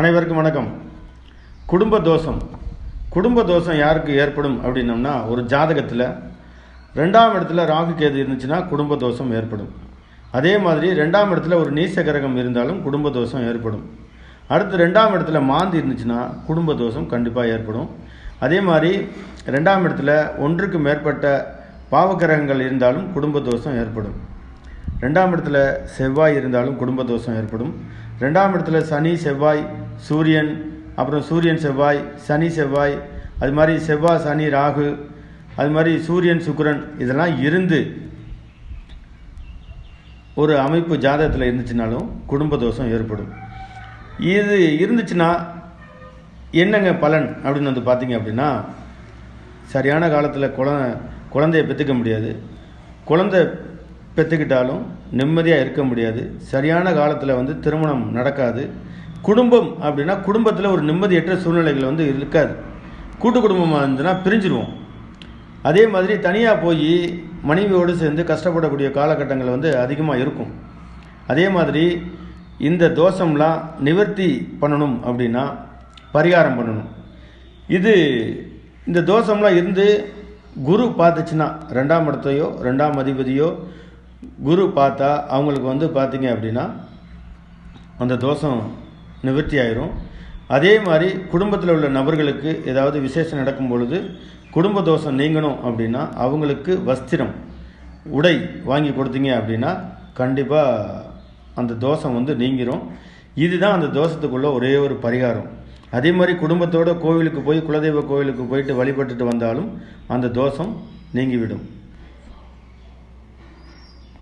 அனைவருக்கும் வணக்கம். குடும்ப தோஷம் யாருக்கு ஏற்படும் அப்படின்னோம்னா, ஒரு ஜாதகத்தில் 2ஆம் இடத்துல ராகு கேது இருந்துச்சுன்னா குடும்ப தோஷம் ஏற்படும். அதே மாதிரி 2ஆம் இடத்துல ஒரு நீச கிரகம் இருந்தாலும் குடும்ப தோஷம் ஏற்படும். அடுத்து 2ஆம் இடத்துல மாந்தி இருந்துச்சுன்னா குடும்ப தோஷம் கண்டிப்பாக ஏற்படும். அதே மாதிரி 2ஆம் இடத்துல ஒன்றுக்கு மேற்பட்ட பாவக்கிரகங்கள் இருந்தாலும் குடும்ப தோஷம் ஏற்படும். 2ஆம் இடத்துல செவ்வாய் இருந்தாலும் குடும்ப தோஷம் ஏற்படும். 2ஆம் இடத்துல சனி செவ்வாய் சூரியன், அப்புறம் சூரியன் செவ்வாய், சனி செவ்வாய், அது மாதிரி செவ்வாய் சனி ராகு, அது மாதிரி சூரியன் சுக்கிரன் இதெல்லாம் இருந்து ஒரு அமைப்பு ஜாதகத்தில் இருந்துச்சுனாலும் குடும்ப தோஷம் ஏற்படும். இது இருந்துச்சுன்னா என்னங்க பலன் அப்படின்னு வந்து பார்த்தீங்க அப்படின்னா, சரியான காலத்தில் குழந்தைய பெற்றுக்க முடியாது. குழந்தை பெற்றுக்கிட்டாலும் நிம்மதியாக இருக்க முடியாது. சரியான காலத்தில் திருமணம் நடக்காது. குடும்பம் அப்படின்னா குடும்பத்தில் ஒரு நிம்மதியற்ற சூழ்நிலைகள் இருக்காது. கூட்டு குடும்பமாக இருந்துன்னா பிரிஞ்சிருவோம். அதே மாதிரி தனியாக போய் மனைவியோடு சேர்ந்து கஷ்டப்படக்கூடிய காலகட்டங்கள் அதிகமாக இருக்கும். அதே மாதிரி இந்த தோஷம்லாம் நிவர்த்தி பண்ணணும் அப்படின்னா பரிகாரம் பண்ணணும். இந்த தோஷம்லாம் இருந்து குரு பார்த்துச்சுன்னா 2ஆம் இடத்தையோ 2ஆம் அதிபதியோ குரு பார்த்தா அவங்களுக்கு பார்த்தீங்க அப்படின்னா அந்த தோஷம் நிவர்த்தி ஆயிரும். அதே மாதிரி குடும்பத்தில் உள்ள நபர்களுக்கு ஏதாவது விசேஷம் நடக்கும் பொழுது குடும்ப தோஷம் நீங்கணும் அப்படின்னா அவங்களுக்கு வஸ்திரம் உடை வாங்கி கொடுத்தீங்க அப்படின்னா கண்டிப்பாக அந்த தோஷம் நீங்கிரும். இதுதான் அந்த தோஷத்துக்குள்ள ஒரே ஒரு பரிகாரம். அதே மாதிரி குடும்பத்தோட கோவிலுக்கு போய் குலதெய்வ கோவிலுக்கு போயிட்டு வழிபட்டுட்டு வந்தாலும் அந்த தோஷம் நீங்கிவிடும்.